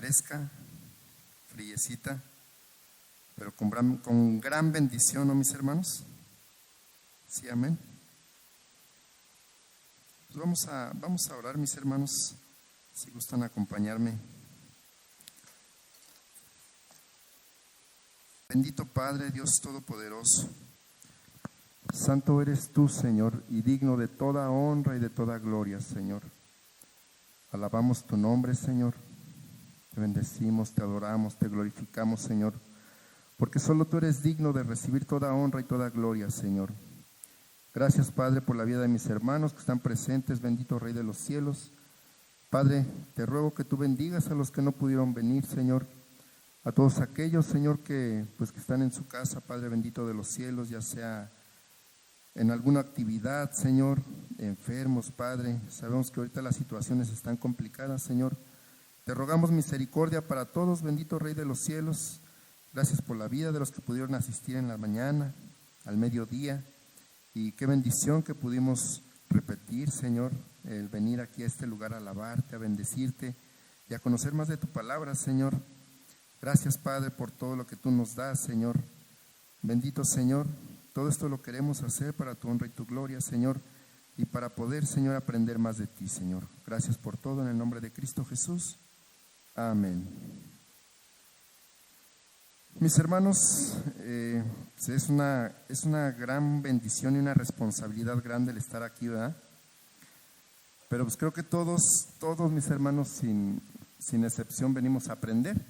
fresca, friecita, pero con gran bendición, ¿no, mis hermanos? Sí, amén. Pues vamos a orar, mis hermanos, si gustan acompañarme. Bendito Padre, Dios Todopoderoso, santo eres tú, Señor, y digno de toda honra y de toda gloria, Señor. Alabamos tu nombre, Señor. Te bendecimos, te adoramos, te glorificamos, Señor, porque solo tú eres digno de recibir toda honra y toda gloria, Señor. Gracias, Padre, por la vida de mis hermanos que están presentes, bendito Rey de los cielos. Padre, te ruego que tú bendigas a los que no pudieron venir, Señor, a todos aquellos, Señor, que están en su casa, Padre bendito de los cielos, ya sea en alguna actividad, Señor, enfermos, Padre. Sabemos que ahorita las situaciones están complicadas, Señor. Te rogamos misericordia para todos, bendito Rey de los cielos. Gracias por la vida de los que pudieron asistir en la mañana, al mediodía. Y qué bendición que pudimos repetir, Señor, el venir aquí a este lugar a alabarte, a bendecirte y a conocer más de tu palabra, Señor. Gracias, Padre, por todo lo que tú nos das, Señor. Bendito Señor, todo esto lo queremos hacer para tu honra y tu gloria, Señor, y para poder, Señor, aprender más de ti, Señor. Gracias por todo, en el nombre de Cristo Jesús. Amén. Mis hermanos, es una gran bendición y una responsabilidad grande el estar aquí, ¿verdad? Pero creo que todos mis hermanos, sin excepción, venimos a aprender.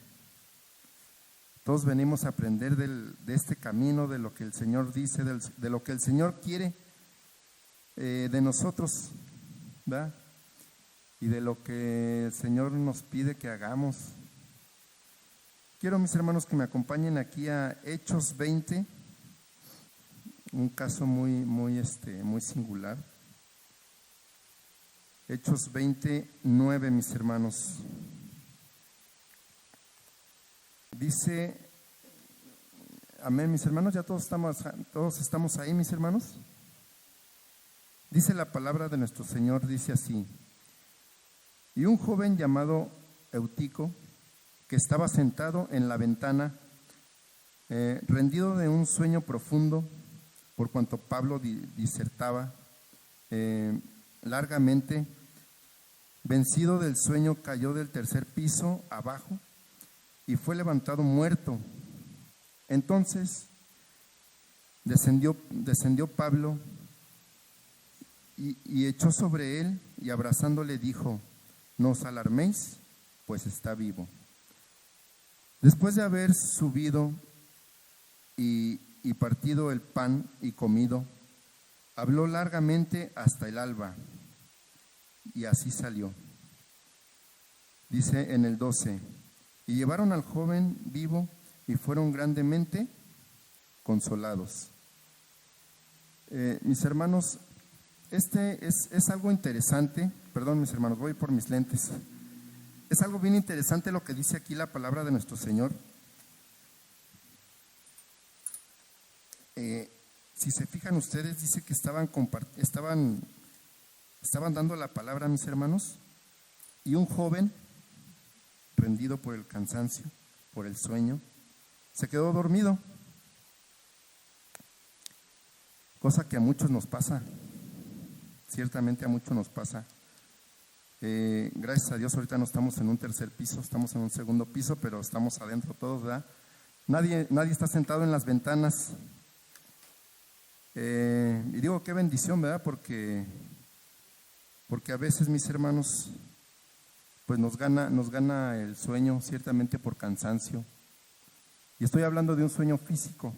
Todos venimos a aprender de este camino, de lo que el Señor dice, de lo que el Señor quiere de nosotros, ¿verdad? Y de lo que el Señor nos pide que hagamos. Quiero, mis hermanos, que me acompañen aquí a Hechos 20, un caso muy singular. Hechos 29, mis hermanos. Dice, amén, mis hermanos, ya todos estamos ahí, mis hermanos. Dice la palabra de nuestro Señor, dice así: y un joven llamado Eutico, que estaba sentado en la ventana, rendido de un sueño profundo, por cuanto Pablo disertaba largamente, vencido del sueño, cayó del tercer piso abajo y fue levantado muerto. Entonces descendió Pablo y echó sobre él, y abrazándole dijo: no os alarméis, pues está vivo. Después de haber subido y partido el pan y comido, habló largamente hasta el alba, y así salió. Dice en el 12: y llevaron al joven vivo y fueron grandemente consolados. Mis hermanos, es algo interesante. Perdón, mis hermanos, voy por mis lentes. Es algo bien interesante lo que dice aquí la palabra de nuestro Señor. Si se fijan ustedes, dice que estaban dando la palabra, mis hermanos, y un joven, rendido por el cansancio, por el sueño, se quedó dormido. Cosa que a muchos nos pasa, ciertamente a muchos nos pasa. Gracias a Dios ahorita no estamos en un tercer piso, estamos en un segundo piso, pero estamos adentro todos, ¿verdad? Nadie está sentado en las ventanas. Y digo, qué bendición, ¿verdad? Porque a veces, mis hermanos, pues nos gana el sueño, ciertamente por cansancio. Y estoy hablando de un sueño físico,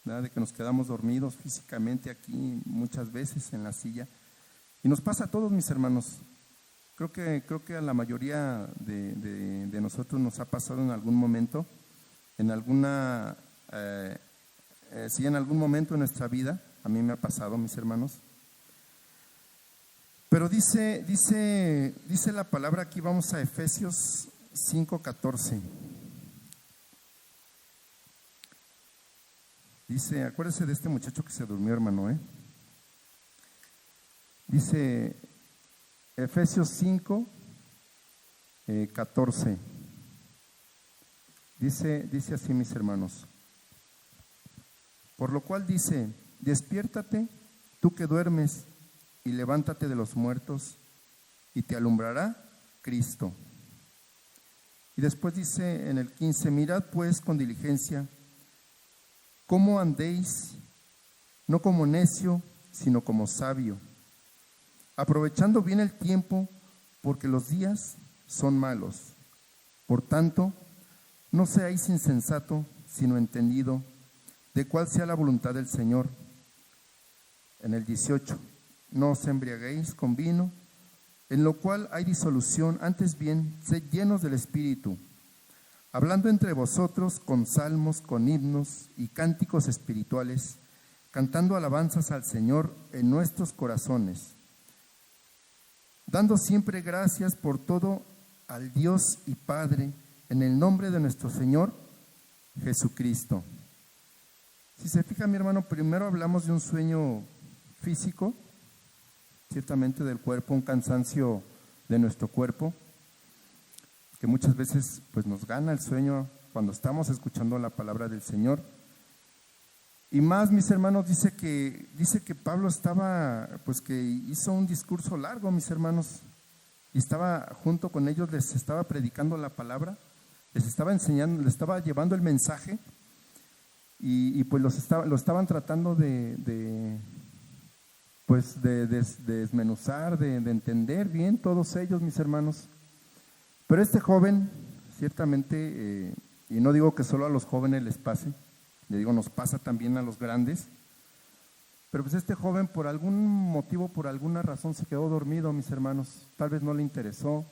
¿verdad? De que nos quedamos dormidos físicamente aquí muchas veces en la silla. Y nos pasa a todos, mis hermanos. Creo que a la mayoría de nosotros nos ha pasado en algún momento, en algún momento de nuestra vida. A mí me ha pasado, mis hermanos. Pero dice la palabra aquí, vamos a Efesios 5:14. Dice, acuérdese de este muchacho que se durmió, hermano, Dice Efesios 5:14. Dice así, mis hermanos. Por lo cual dice, despiértate, tú que duermes, y levántate de los muertos, y te alumbrará Cristo. Y después dice en el 15, mirad pues con diligencia cómo andéis, no como necio, sino como sabio, aprovechando bien el tiempo, porque los días son malos. Por tanto, no seáis insensato, sino entendido de cuál sea la voluntad del Señor. En el 18, no os embriaguéis con vino, en lo cual hay disolución, antes bien, sed llenos del Espíritu, hablando entre vosotros con salmos, con himnos y cánticos espirituales, cantando alabanzas al Señor en nuestros corazones, dando siempre gracias por todo al Dios y Padre, en el nombre de nuestro Señor Jesucristo. Si se fija, mi hermano, primero hablamos de un sueño físico, ciertamente del cuerpo, un cansancio de nuestro cuerpo, que muchas veces pues nos gana el sueño cuando estamos escuchando la palabra del Señor. Y más, mis hermanos, dice que Pablo estaba, pues que hizo un discurso largo, mis hermanos, y estaba junto con ellos, les estaba predicando la palabra, les estaba enseñando, les estaba llevando el mensaje, y pues lo estaban tratando de desmenuzar, de entender bien todos ellos, mis hermanos. Pero este joven, ciertamente, y no digo que solo a los jóvenes les pase, le digo, nos pasa también a los grandes, pero pues este joven por algún motivo, por alguna razón se quedó dormido, mis hermanos. Tal vez no le interesó,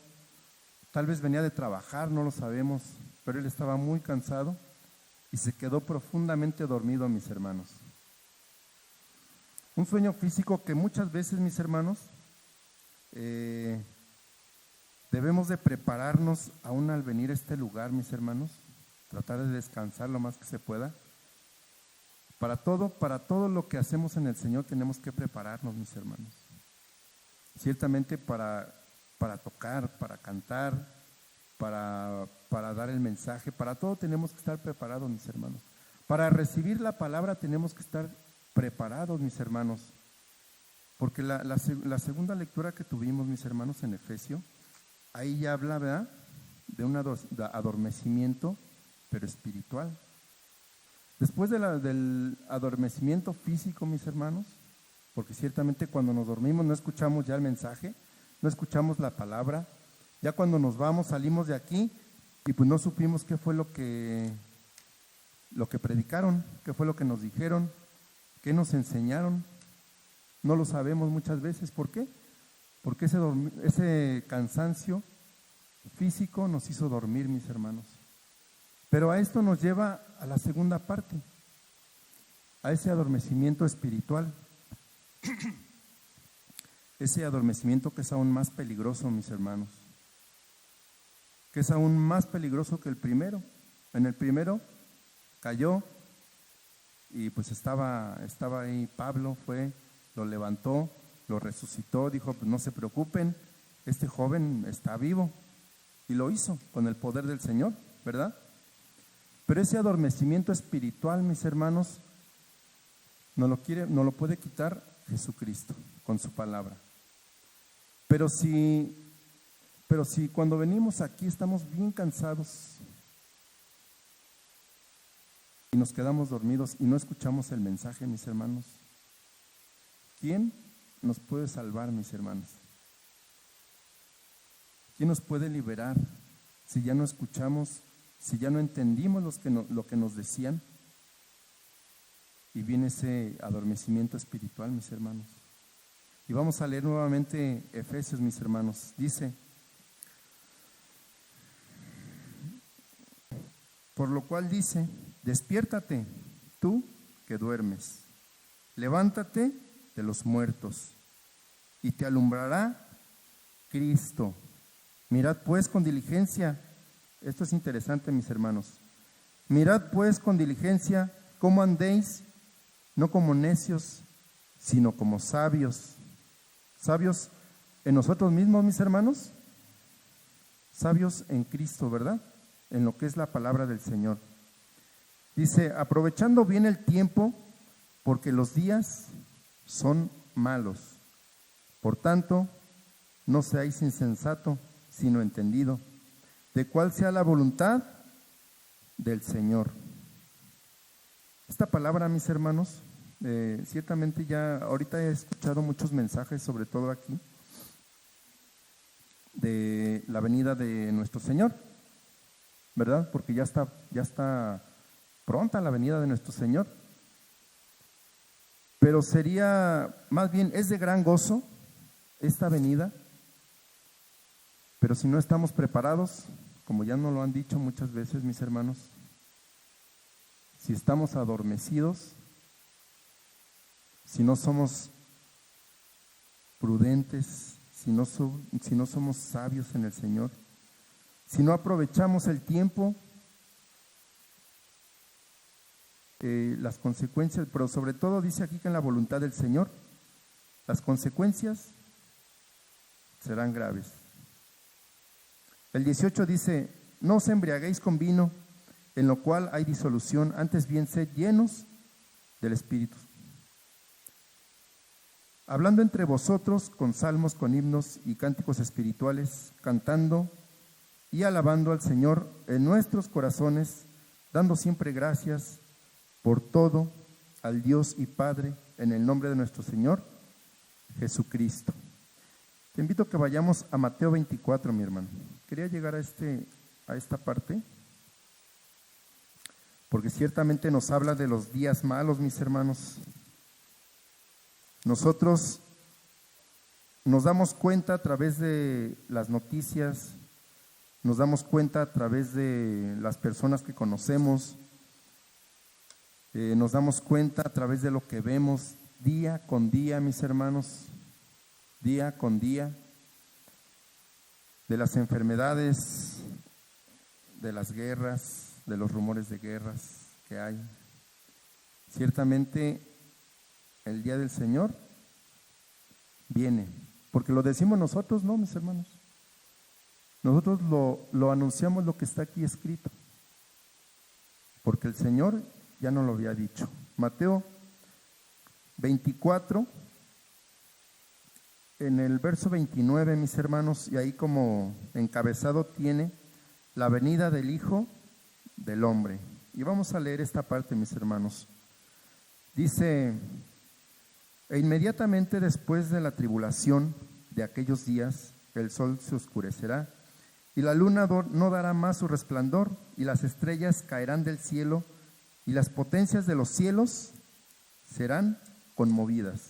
tal vez venía de trabajar, no lo sabemos, pero él estaba muy cansado y se quedó profundamente dormido, mis hermanos. Un sueño físico que muchas veces, mis hermanos, debemos de prepararnos aún al venir a este lugar, mis hermanos, tratar de descansar lo más que se pueda. Para todo lo que hacemos en el Señor tenemos que prepararnos, mis hermanos. Ciertamente para tocar, para cantar, para dar el mensaje, para todo tenemos que estar preparados, mis hermanos. Para recibir la palabra tenemos que estar preparados, mis hermanos. Porque la segunda lectura que tuvimos, mis hermanos, en Efesios, ahí ya habla, ¿verdad?, de un adormecimiento, pero espiritual. Después del adormecimiento físico, mis hermanos, porque ciertamente cuando nos dormimos no escuchamos ya el mensaje, no escuchamos la palabra, ya cuando nos vamos, salimos de aquí y pues no supimos qué fue lo que predicaron, qué fue lo que nos dijeron, qué nos enseñaron, no lo sabemos muchas veces. ¿Por qué? Porque ese cansancio físico nos hizo dormir, mis hermanos. Pero a esto nos lleva a la segunda parte, a ese adormecimiento espiritual, ese adormecimiento que es aún más peligroso, mis hermanos, que es aún más peligroso que el primero. En el primero cayó y pues estaba ahí Pablo, lo levantó, lo resucitó, dijo, pues no se preocupen, este joven está vivo, y lo hizo con el poder del Señor, ¿verdad? Pero ese adormecimiento espiritual, mis hermanos, no lo puede quitar Jesucristo con su palabra. Pero si cuando venimos aquí estamos bien cansados y nos quedamos dormidos y no escuchamos el mensaje, mis hermanos, ¿quién nos puede salvar, mis hermanos? ¿Quién nos puede liberar si ya no escuchamos, si ya no entendimos lo que nos decían? Y viene ese adormecimiento espiritual, mis hermanos. Y vamos a leer nuevamente Efesios, mis hermanos. Dice, por lo cual dice, despiértate, tú que duermes, levántate de los muertos, y te alumbrará Cristo. Mirad pues con diligencia, esto es interesante, mis hermanos, mirad pues con diligencia cómo andéis, no como necios, sino como sabios. Sabios en nosotros mismos, mis hermanos, sabios en Cristo, ¿verdad? en lo que es la palabra del Señor. Dice, aprovechando bien el tiempo, porque los días son malos. Por tanto, no seáis insensato, sino entendido, de cuál sea la voluntad del Señor. Esta palabra, mis hermanos, ciertamente ya ahorita he escuchado muchos mensajes, sobre todo aquí, de la venida de nuestro Señor, ¿verdad? Porque ya está pronta la venida de nuestro Señor. Pero sería, más bien, es de gran gozo esta venida, pero si no estamos preparados, como ya nos lo han dicho muchas veces, mis hermanos, si estamos adormecidos, si no somos prudentes, si no somos sabios en el Señor, si no aprovechamos el tiempo, las consecuencias, pero sobre todo dice aquí que en la voluntad del Señor, las consecuencias serán graves. El 18 dice, no os embriaguéis con vino, en lo cual hay disolución, antes bien sed llenos del Espíritu, hablando entre vosotros con salmos, con himnos y cánticos espirituales, cantando y alabando al Señor en nuestros corazones, dando siempre gracias por todo al Dios y Padre, en el nombre de nuestro Señor Jesucristo. Te invito a que vayamos a Mateo 24, mi hermano. Quería llegar a esta parte, porque ciertamente nos habla de los días malos, mis hermanos. Nosotros nos damos cuenta a través de las noticias, nos damos cuenta a través de las personas que conocemos, nos damos cuenta a través de lo que vemos día con día, mis hermanos, día con día, de las enfermedades, de las guerras, de los rumores de guerras que hay. Ciertamente el día del Señor viene, porque lo decimos nosotros, ¿no, mis hermanos? Nosotros lo anunciamos lo que está aquí escrito, porque el Señor ya nos lo había dicho. Mateo 24, en el verso 29, mis hermanos, y ahí como encabezado tiene la venida del Hijo del Hombre. Y vamos a leer esta parte, mis hermanos. Dice, e inmediatamente después de la tribulación de aquellos días, el sol se oscurecerá, y la luna no dará más su resplandor, y las estrellas caerán del cielo, y las potencias de los cielos serán conmovidas.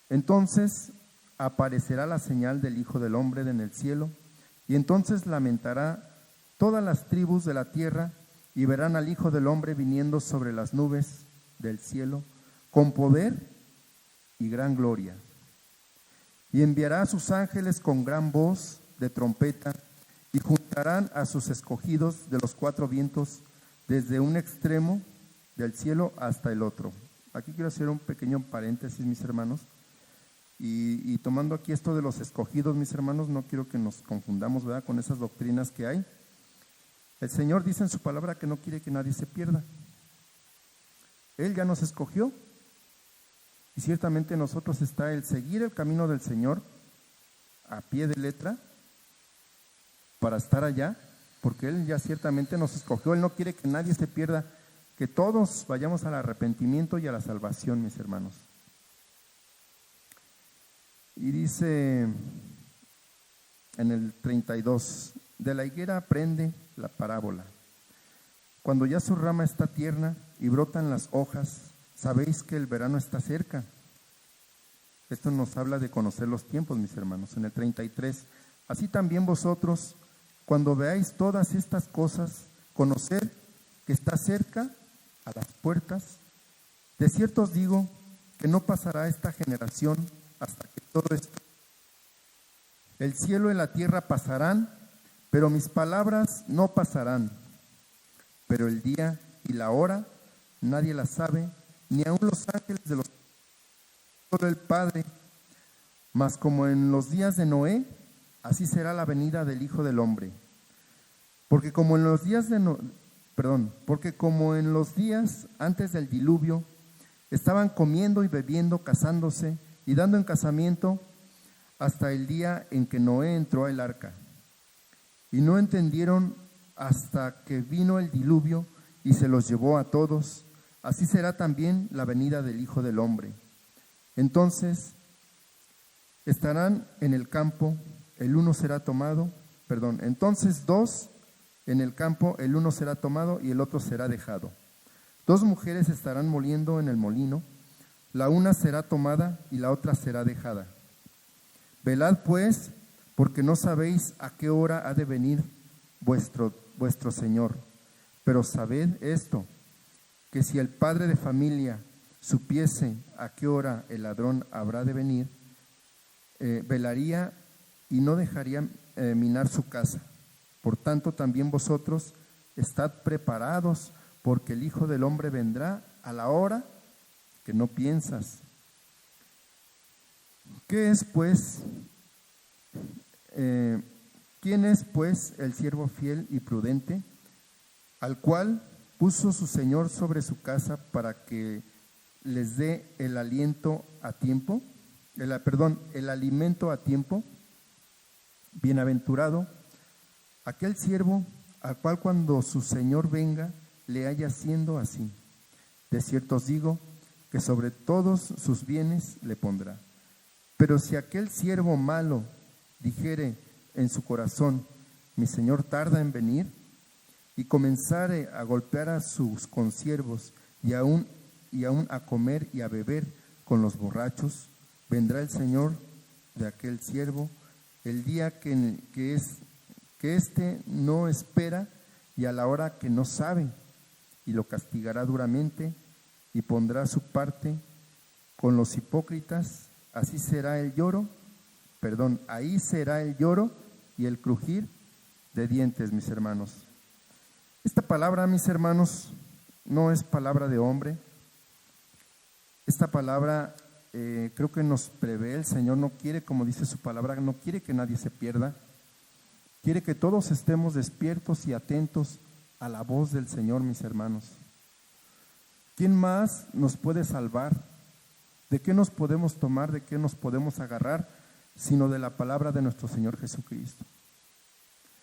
Entonces aparecerá la señal del Hijo del Hombre en el cielo, y entonces lamentará todas las tribus de la tierra, y verán al Hijo del Hombre viniendo sobre las nubes del cielo, con poder y gran gloria. Y enviará a sus ángeles con gran voz de trompeta, y juntarán a sus escogidos de los cuatro vientos, desde un extremo del cielo hasta el otro. Aquí quiero hacer un pequeño paréntesis, mis hermanos, y tomando aquí esto de los escogidos, mis hermanos, no quiero que nos confundamos, ¿verdad?, con esas doctrinas que hay. El Señor dice en su palabra que no quiere que nadie se pierda. Él ya nos escogió, y ciertamente nosotros está el seguir el camino del Señor a pie de letra para estar allá, porque Él ya ciertamente nos escogió. Él no quiere que nadie se pierda, que todos vayamos al arrepentimiento y a la salvación, mis hermanos. Y dice en el 32, de la higuera aprende la parábola. Cuando ya su rama está tierna y brotan las hojas, sabéis que el verano está cerca. Esto nos habla de conocer los tiempos, mis hermanos. En el 33, así también vosotros, cuando veáis todas estas cosas, conoced que está cerca a las puertas. De cierto os digo que no pasará esta generación hasta que todo esto. El cielo y la tierra pasarán, pero mis palabras no pasarán. Pero el día y la hora nadie la sabe, ni aun los ángeles de los solo el Padre. Mas como en los días de Noé, así será la venida del Hijo del Hombre. Porque como en los días porque como en los días antes del diluvio estaban comiendo y bebiendo, casándose y dando en casamiento hasta el día en que Noé entró al arca. Y no entendieron hasta que vino el diluvio y se los llevó a todos. Así será también la venida del Hijo del Hombre. Entonces estarán en el campo, entonces dos en el campo, el uno será tomado y el otro será dejado. Dos mujeres estarán moliendo en el molino, la una será tomada y la otra será dejada. Velad pues, porque no sabéis a qué hora ha de venir vuestro Señor. Pero sabed esto, que si el padre de familia supiese a qué hora el ladrón habrá de venir, velaría y no dejaría minar su casa. Por tanto, también vosotros estad preparados, porque el Hijo del Hombre vendrá a la hora que no piensas. ¿Quién es pues el siervo fiel y prudente, al cual puso su Señor sobre su casa para que les dé el alimento a tiempo? Bienaventurado aquel siervo al cual cuando su Señor venga le haya haciendo así. De cierto os digo que sobre todos sus bienes le pondrá. Pero si aquel siervo malo dijere en su corazón, mi Señor tarda en venir, y comenzare a golpear a sus consiervos y aún a comer y a beber con los borrachos, vendrá el Señor de aquel siervo el día que éste no espera y a la hora que no sabe, y lo castigará duramente y pondrá su parte con los hipócritas. Ahí será el lloro y el crujir de dientes, mis hermanos. Esta palabra, mis hermanos, no es palabra de hombre. Esta palabra creo que nos prevé. El Señor no quiere, como dice su palabra, no quiere que nadie se pierda. Quiere que todos estemos despiertos y atentos a la voz del Señor, mis hermanos. ¿Quién más nos puede salvar? ¿De qué nos podemos tomar? ¿De qué nos podemos agarrar? Sino de la palabra de nuestro Señor Jesucristo.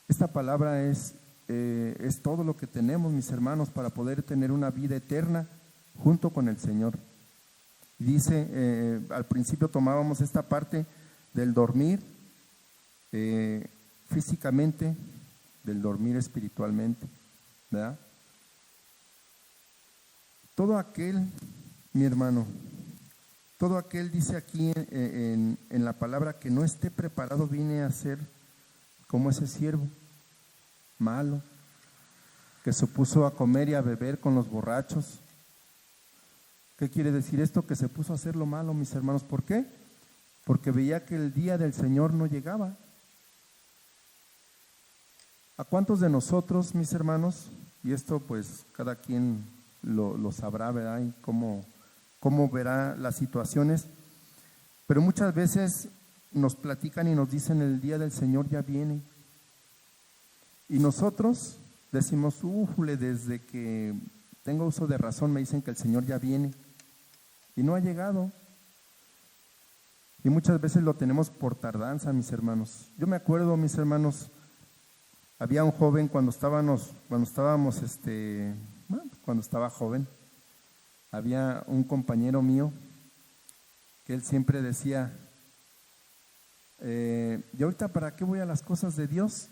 Esta palabra es todo lo que tenemos, mis hermanos, para poder tener una vida eterna junto con el Señor. Dice, al principio tomábamos esta parte del dormir físicamente, del dormir espiritualmente, ¿verdad? Todo aquel, mi hermano, todo aquel, dice aquí en la palabra, que no esté preparado, viene a ser como ese siervo malo, que se puso a comer y a beber con los borrachos. ¿Qué quiere decir esto? Que se puso a hacer lo malo, mis hermanos. ¿Por qué? Porque veía que el día del Señor no llegaba. ¿A cuántos de nosotros, mis hermanos? Y esto pues cada quien lo sabrá, ¿verdad? Y cómo verá las situaciones. Pero muchas veces nos platican y nos dicen el día del Señor ya viene. Y nosotros decimos, desde que tengo uso de razón me dicen que el Señor ya viene. Y no ha llegado. Y muchas veces lo tenemos por tardanza, mis hermanos. Yo me acuerdo, mis hermanos, había un joven cuando estaba joven, había un compañero mío que él siempre decía, ¿y ahorita para qué voy a las cosas de Dios?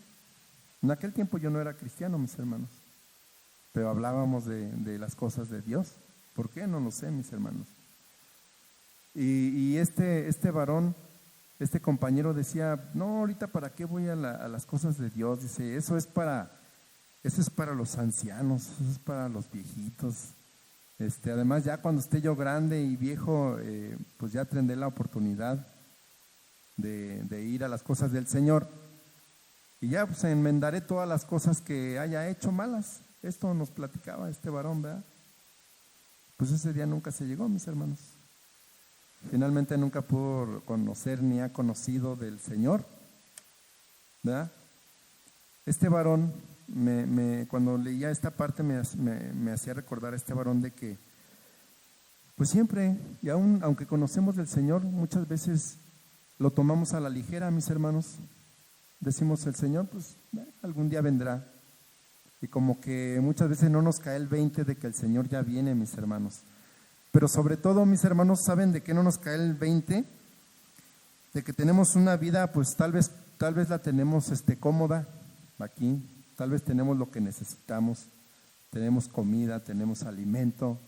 En aquel tiempo yo no era cristiano, mis hermanos, pero hablábamos de las cosas de Dios. ¿Por qué? No lo sé, mis hermanos. Y este varón, este compañero decía, no, ahorita para qué voy a las cosas de Dios. Dice, eso es para los ancianos, eso es para los viejitos. Además ya cuando esté yo grande y viejo, pues ya tendré la oportunidad de ir a las cosas del Señor. Y ya pues enmendaré todas las cosas que haya hecho malas. Esto nos platicaba este varón, ¿verdad? Pues ese día nunca se llegó, mis hermanos. Finalmente nunca pudo conocer ni ha conocido del Señor, ¿verdad? Este varón cuando leía esta parte me hacía recordar a este varón de que, pues siempre, y aún aunque conocemos del Señor, muchas veces lo tomamos a la ligera, mis hermanos. Decimos, el Señor, pues algún día vendrá. Y como que muchas veces no nos cae el 20 de que el Señor ya viene, mis hermanos. Pero sobre todo, mis hermanos, ¿saben de qué no nos cae el 20? De que tenemos una vida, pues tal vez la tenemos cómoda aquí, tal vez tenemos lo que necesitamos, tenemos comida, tenemos alimento,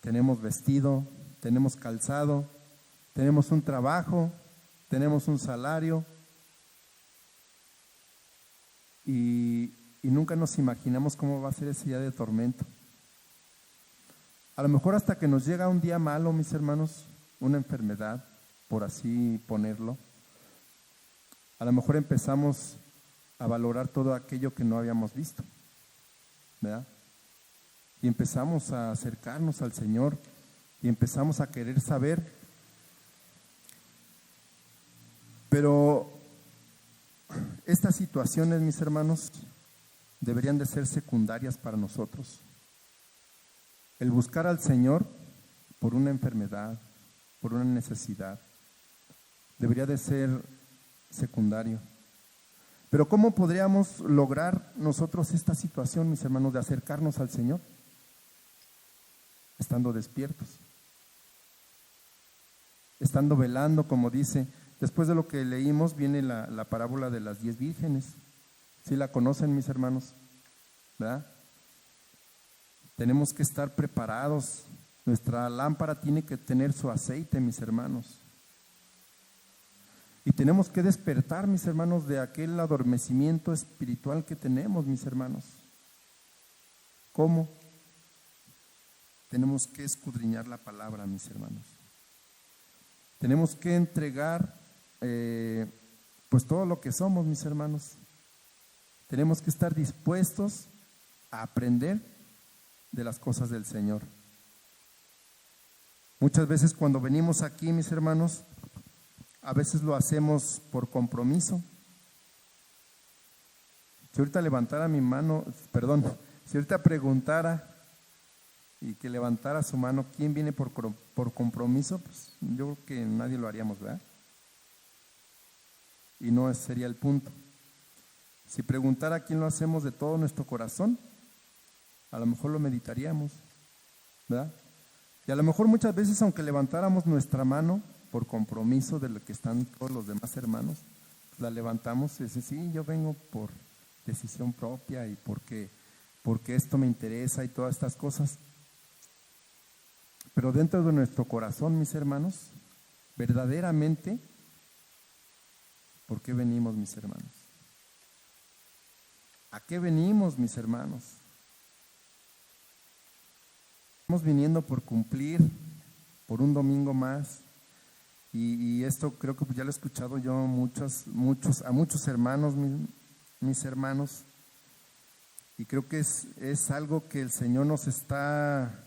tenemos vestido, tenemos calzado, tenemos un trabajo, tenemos un salario y nunca nos imaginamos cómo va a ser ese día de tormento. A lo mejor hasta que nos llega un día malo, mis hermanos, una enfermedad, por así ponerlo, a lo mejor empezamos a valorar todo aquello que no habíamos visto, ¿verdad? Y empezamos a acercarnos al Señor y empezamos a querer saber. Pero estas situaciones, mis hermanos, deberían de ser secundarias para nosotros. El buscar al Señor por una enfermedad, por una necesidad, debería de ser secundario. Pero ¿cómo podríamos lograr nosotros esta situación, mis hermanos, de acercarnos al Señor? Estando despiertos, estando velando, como dice. Después de lo que leímos viene la parábola de las 10 vírgenes. ¿Sí la conocen, mis hermanos? ¿Verdad? Tenemos que estar preparados. Nuestra lámpara tiene que tener su aceite, mis hermanos. Y tenemos que despertar, mis hermanos, de aquel adormecimiento espiritual que tenemos, mis hermanos. ¿Cómo? Tenemos que escudriñar la palabra, mis hermanos. Tenemos que entregar pues todo lo que somos, mis hermanos. Tenemos que estar dispuestos a aprender de las cosas del Señor. Muchas veces cuando venimos aquí, mis hermanos, a veces lo hacemos por compromiso. Si ahorita levantara mi mano, si ahorita preguntara y que levantara su mano, ¿quién viene por compromiso? Pues yo creo que nadie lo haríamos, ¿verdad? Y no ese sería el punto. Si preguntara quién lo hacemos de todo nuestro corazón, a lo mejor lo meditaríamos, ¿verdad? Y a lo mejor muchas veces, aunque levantáramos nuestra mano por compromiso de lo que están todos los demás hermanos, pues la levantamos y decimos, sí, yo vengo por decisión propia y porque esto me interesa y todas estas cosas. Pero dentro de nuestro corazón, mis hermanos, verdaderamente, ¿por qué venimos, mis hermanos? ¿A qué venimos, mis hermanos? Estamos viniendo por cumplir, por un domingo más, y esto creo que ya lo he escuchado yo a muchos hermanos, mis hermanos, y creo que es algo que el Señor nos está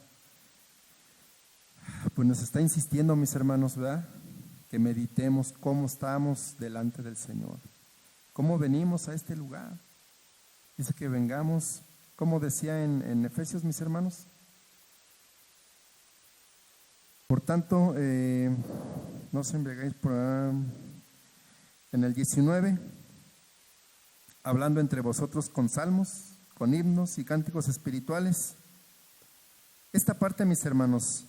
insistiendo, mis hermanos, ¿verdad? Que meditemos cómo estamos delante del Señor, cómo venimos a este lugar. Dice que vengamos, como decía en Efesios, mis hermanos. Por tanto, no os embriaguéis en el 19, hablando entre vosotros con salmos, con himnos y cánticos espirituales. Esta parte, mis hermanos,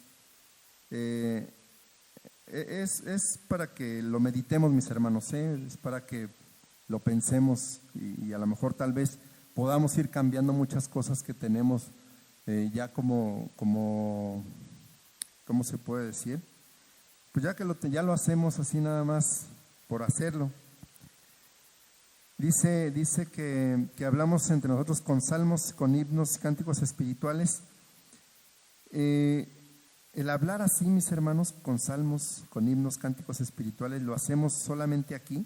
es para que lo meditemos, mis hermanos, es para que lo pensemos y a lo mejor tal vez podamos ir cambiando muchas cosas que tenemos ya como ¿cómo se puede decir? Pues ya que ya lo hacemos así nada más por hacerlo. Dice que hablamos entre nosotros con salmos, con himnos, cánticos espirituales. El hablar así, mis hermanos, con salmos, con himnos, cánticos espirituales, ¿lo hacemos solamente aquí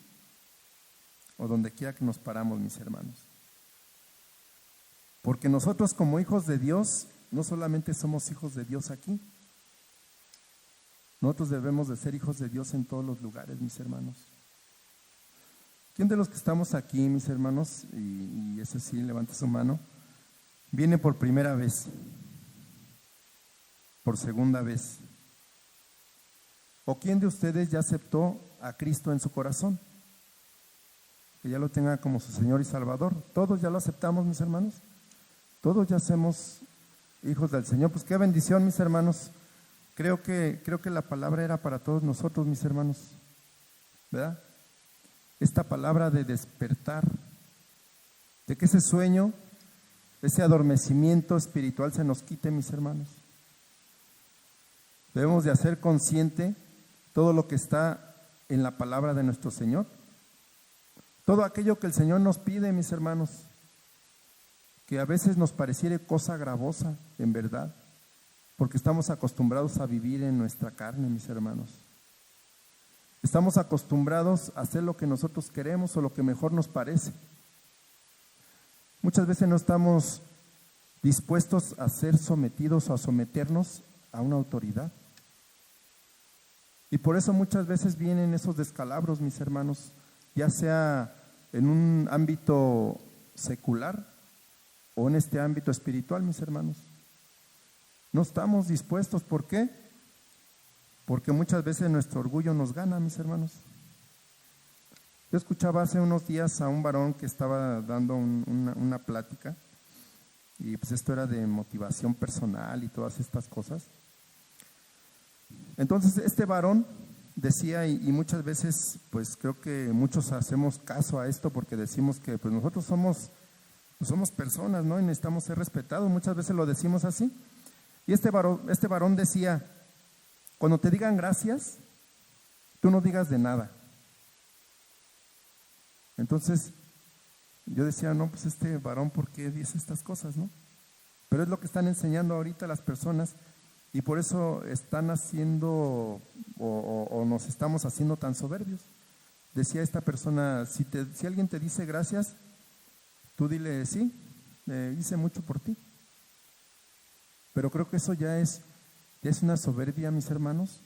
o donde quiera que nos paramos, mis hermanos? Porque nosotros como hijos de Dios, no solamente somos hijos de Dios aquí, nosotros debemos de ser hijos de Dios en todos los lugares, mis hermanos. ¿Quién de los que estamos aquí, mis hermanos, y ese sí, levante su mano, viene por primera vez, por segunda vez? ¿O quién de ustedes ya aceptó a Cristo en su corazón? Que ya lo tenga como su Señor y Salvador. ¿Todos ya lo aceptamos, mis hermanos? ¿Todos ya somos hijos del Señor? Pues qué bendición, mis hermanos. Creo que la palabra era para todos nosotros, mis hermanos, ¿verdad? Esta palabra de despertar, de que ese sueño, ese adormecimiento espiritual se nos quite, mis hermanos. Debemos de hacer consciente todo lo que está en la palabra de nuestro Señor. Todo aquello que el Señor nos pide, mis hermanos, que a veces nos pareciera cosa gravosa, en verdad, porque estamos acostumbrados a vivir en nuestra carne, mis hermanos. Estamos acostumbrados a hacer lo que nosotros queremos o lo que mejor nos parece. Muchas veces no estamos dispuestos a ser sometidos o a someternos a una autoridad. Y por eso muchas veces vienen esos descalabros, mis hermanos, ya sea en un ámbito secular o en este ámbito espiritual, mis hermanos. No estamos dispuestos, ¿por qué? Porque muchas veces nuestro orgullo nos gana, mis hermanos. Yo escuchaba hace unos días a un varón que estaba dando una plática, y pues esto era de motivación personal y todas estas cosas. Entonces este varón decía, y muchas veces pues creo que muchos hacemos caso a esto porque decimos que pues nosotros somos personas, ¿no? Y necesitamos ser respetados, muchas veces lo decimos así. Y este varón decía, cuando te digan gracias, tú no digas de nada. Entonces yo decía, no, pues este varón, ¿por qué dice estas cosas, no? Pero es lo que están enseñando ahorita las personas, y por eso están haciendo o nos estamos haciendo tan soberbios. Decía esta persona, si alguien te dice gracias, tú dile, sí, hice mucho por ti. Pero creo que eso ya es una soberbia, mis hermanos,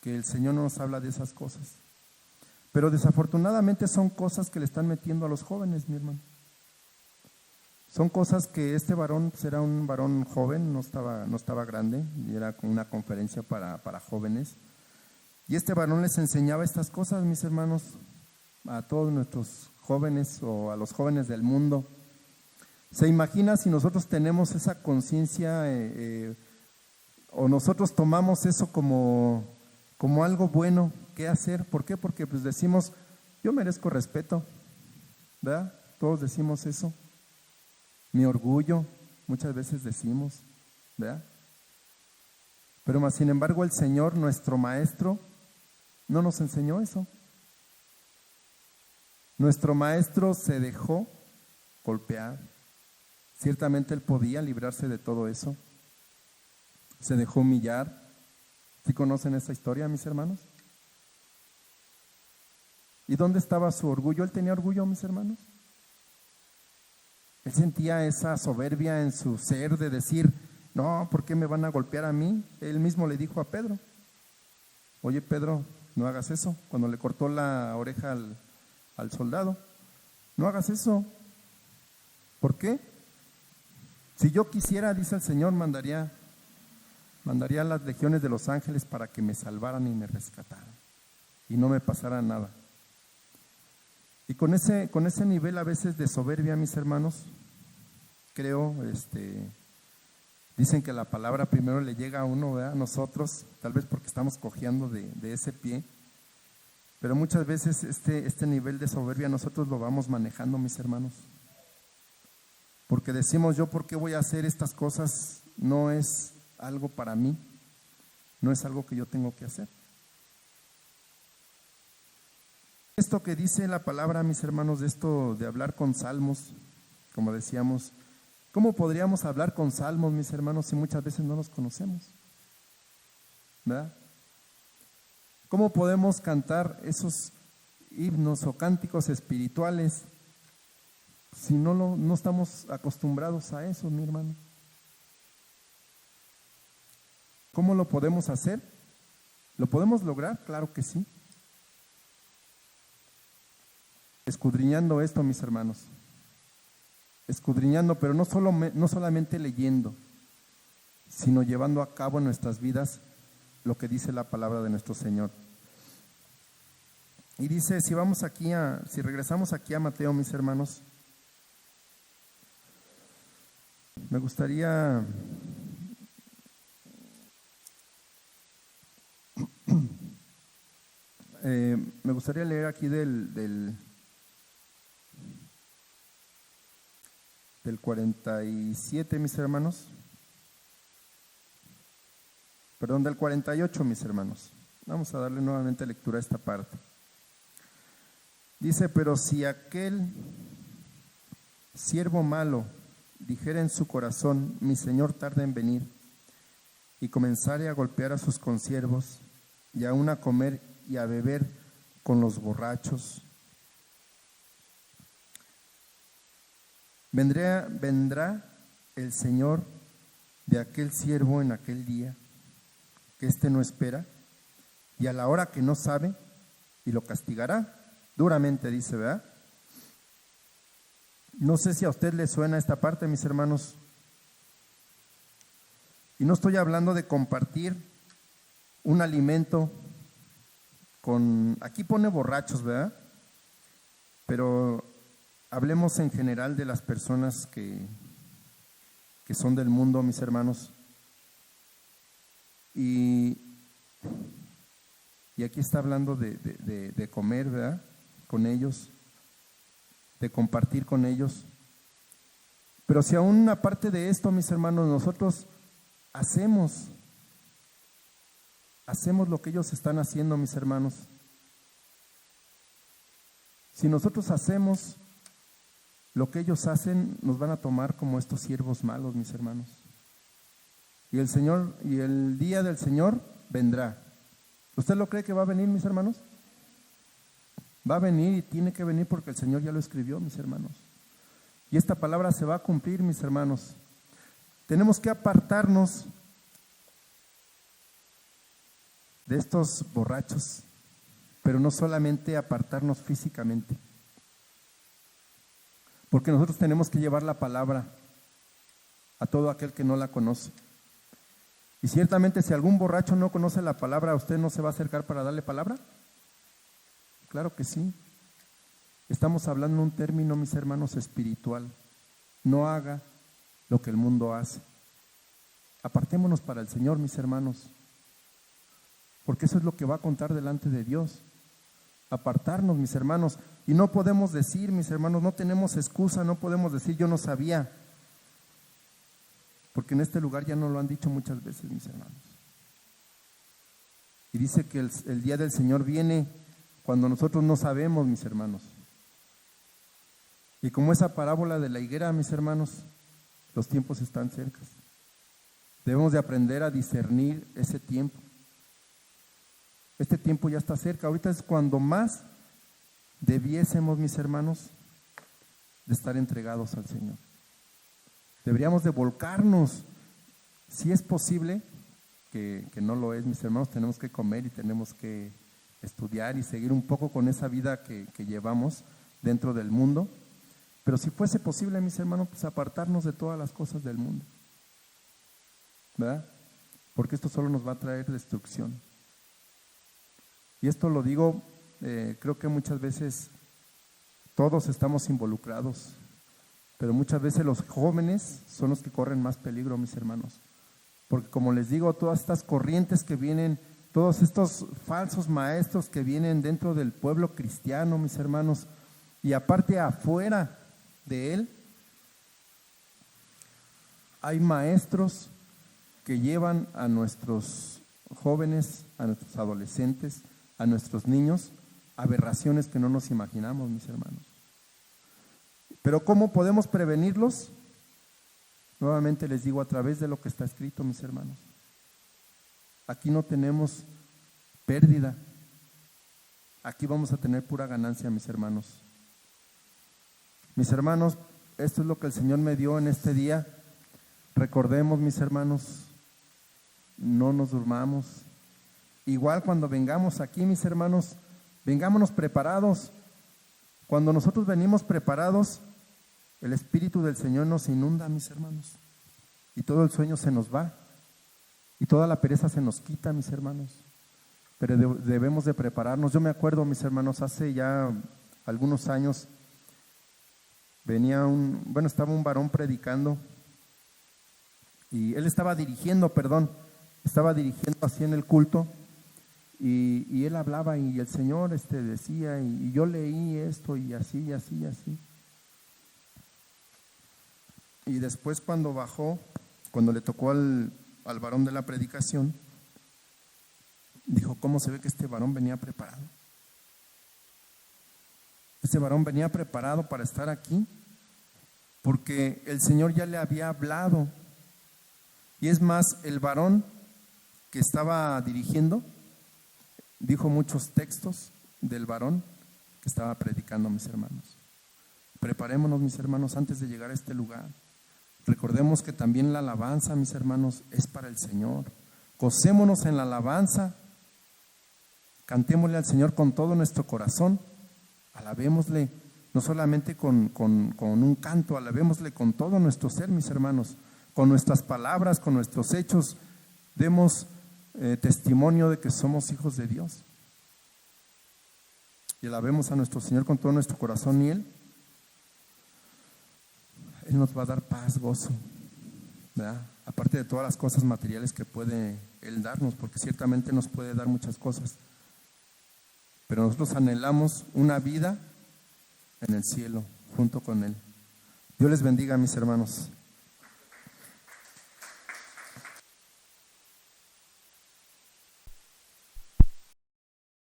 que el Señor no nos habla de esas cosas. Pero desafortunadamente son cosas que le están metiendo a los jóvenes, mi hermano. Son cosas que este varón pues era un varón joven, no estaba grande, y era una conferencia para jóvenes. Y este varón les enseñaba estas cosas, mis hermanos, a todos nuestros jóvenes o a los jóvenes del mundo. ¿Se imagina si nosotros tenemos esa conciencia o nosotros tomamos eso como algo bueno que hacer? ¿Por qué? Porque pues decimos, yo merezco respeto, ¿verdad? Todos decimos eso. Mi orgullo, muchas veces decimos, ¿verdad? Pero más sin embargo el Señor, nuestro Maestro, no nos enseñó eso. Nuestro Maestro se dejó golpear. Ciertamente Él podía librarse de todo eso. Se dejó humillar. ¿Sí conocen esa historia, mis hermanos? ¿Y dónde estaba su orgullo? ¿Él tenía orgullo, mis hermanos? Él sentía esa soberbia en su ser de decir, no, ¿por qué me van a golpear a mí? Él mismo le dijo a Pedro, oye Pedro, no hagas eso. Cuando le cortó la oreja al soldado, no hagas eso. ¿Por qué? Si yo quisiera, dice el Señor, mandaría a las legiones de los ángeles para que me salvaran y me rescataran y no me pasara nada. Y con ese nivel a veces de soberbia, mis hermanos, creo, dicen que la palabra primero le llega a uno, ¿verdad? A nosotros, tal vez porque estamos cojeando de ese pie, pero muchas veces este nivel de soberbia nosotros lo vamos manejando, mis hermanos. Porque decimos, yo por qué voy a hacer estas cosas, no es algo para mí, no es algo que yo tengo que hacer. Esto que dice la palabra, mis hermanos, de esto de hablar con salmos, como decíamos, ¿cómo podríamos hablar con salmos, mis hermanos, si muchas veces no los conocemos? ¿Verdad? ¿Cómo podemos cantar esos himnos o cánticos espirituales si no estamos acostumbrados a eso, mi hermano? ¿Cómo lo podemos hacer? ¿Lo podemos lograr? Claro que sí. escudriñando esto, mis hermanos. Escudriñando, pero no solamente leyendo, sino llevando a cabo en nuestras vidas lo que dice la palabra de nuestro Señor. Y dice, si regresamos aquí a Mateo, mis hermanos, me gustaría leer aquí del 47, mis hermanos. Perdón, del 48, mis hermanos. Vamos a darle nuevamente lectura a esta parte. Dice, pero si aquel siervo malo dijera en su corazón, mi señor tarda en venir, y comenzare a golpear a sus consiervos, y aun a comer y a beber con los borrachos, vendrá el Señor de aquel siervo en aquel día, que éste no espera, y a la hora que no sabe, y lo castigará duramente, dice, ¿verdad? No sé si a usted le suena esta parte, mis hermanos. Y no estoy hablando de compartir un alimento aquí pone borrachos, ¿verdad? Pero hablemos en general de las personas que son del mundo, mis hermanos. Y aquí está hablando de comer, ¿verdad? Con ellos, de compartir con ellos. Pero si aún aparte de esto, mis hermanos, nosotros hacemos lo que ellos están haciendo, mis hermanos. Si nosotros hacemos lo que ellos hacen, nos van a tomar como estos siervos malos, mis hermanos. Y el día del Señor vendrá. ¿Usted lo cree que va a venir, mis hermanos? Va a venir y tiene que venir porque el Señor ya lo escribió, mis hermanos. Y esta palabra se va a cumplir, mis hermanos. Tenemos que apartarnos de estos borrachos, pero no solamente apartarnos físicamente, porque nosotros tenemos que llevar la palabra a todo aquel que no la conoce. Y ciertamente si algún borracho no conoce la palabra, ¿usted no se va a acercar para darle palabra? Claro que sí. Estamos hablando un término, mis hermanos, espiritual. No haga lo que el mundo hace. Apartémonos para el Señor, mis hermanos, porque eso es lo que va a contar delante de Dios. Apartarnos, mis hermanos. Y no podemos decir, mis hermanos, no tenemos excusa, no podemos decir yo no sabía, porque en este lugar ya nos lo han dicho muchas veces, mis hermanos. Y dice que el día del Señor viene cuando nosotros no sabemos, mis hermanos. Y como esa parábola de la higuera, mis hermanos, los tiempos están cerca. Debemos de aprender a discernir ese tiempo. Este tiempo ya está cerca. Ahorita es cuando más debiésemos, mis hermanos, de estar entregados al Señor. Deberíamos de volcarnos. Si es posible, que no lo es, mis hermanos, tenemos que comer y tenemos que estudiar y seguir un poco con esa vida que llevamos dentro del mundo. Pero si fuese posible, mis hermanos, pues apartarnos de todas las cosas del mundo, ¿verdad? Porque esto solo nos va a traer destrucción. Y esto lo digo, creo que muchas veces todos estamos involucrados, pero muchas veces los jóvenes son los que corren más peligro, mis hermanos. Porque como les digo, todas estas corrientes que vienen, todos estos falsos maestros que vienen dentro del pueblo cristiano, mis hermanos, y aparte afuera de él, hay maestros que llevan a nuestros jóvenes, a nuestros adolescentes, a nuestros niños, aberraciones que no nos imaginamos, mis hermanos. Pero ¿cómo podemos prevenirlos? Nuevamente les digo, a través de lo que está escrito, mis hermanos. Aquí no tenemos pérdida. Aquí vamos a tener pura ganancia, mis hermanos. Mis hermanos, esto es lo que el Señor me dio en este día. Recordemos, mis hermanos, no nos durmamos. Igual cuando vengamos aquí, mis hermanos, vengámonos preparados. Cuando nosotros venimos preparados, el Espíritu del Señor nos inunda, mis hermanos, y todo el sueño se nos va, y toda la pereza se nos quita, mis hermanos. Pero debemos de prepararnos. Yo me acuerdo, mis hermanos, hace ya algunos años, estaba un varón predicando, y él estaba dirigiendo así en el culto, y él hablaba, y el Señor decía, y yo leí esto, y así, y así, y así. Y después cuando bajó, cuando le tocó al varón de la predicación, dijo: ¿cómo se ve que este varón venía preparado? Este varón venía preparado para estar aquí, porque el Señor ya le había hablado. Y es más, el varón que estaba dirigiendo dijo muchos textos del varón que estaba predicando, mis hermanos. Preparémonos, mis hermanos, antes de llegar a este lugar. Recordemos que también la alabanza, mis hermanos, es para el Señor. Gocémonos en la alabanza. Cantémosle al Señor con todo nuestro corazón. Alabémosle, no solamente con un canto, alabémosle con todo nuestro ser, mis hermanos. Con nuestras palabras, con nuestros hechos, demos testimonio de que somos hijos de Dios. Y alabemos a nuestro Señor con todo nuestro corazón, y Él nos va a dar paz, gozo, ¿verdad? Aparte de todas las cosas materiales que puede Él darnos, porque ciertamente nos puede dar muchas cosas. Pero nosotros anhelamos una vida en el cielo junto con Él. Dios les bendiga, mis hermanos.